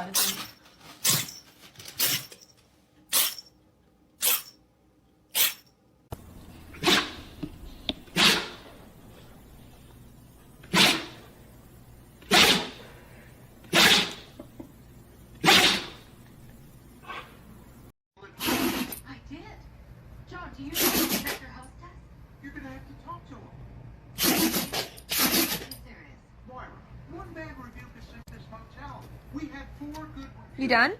was. I did. John, do you know Inspector Hostess? You're gonna have to talk to him. Yes, there is. Moira, one man reviewed this hotel. We had 4 good reviews. You done?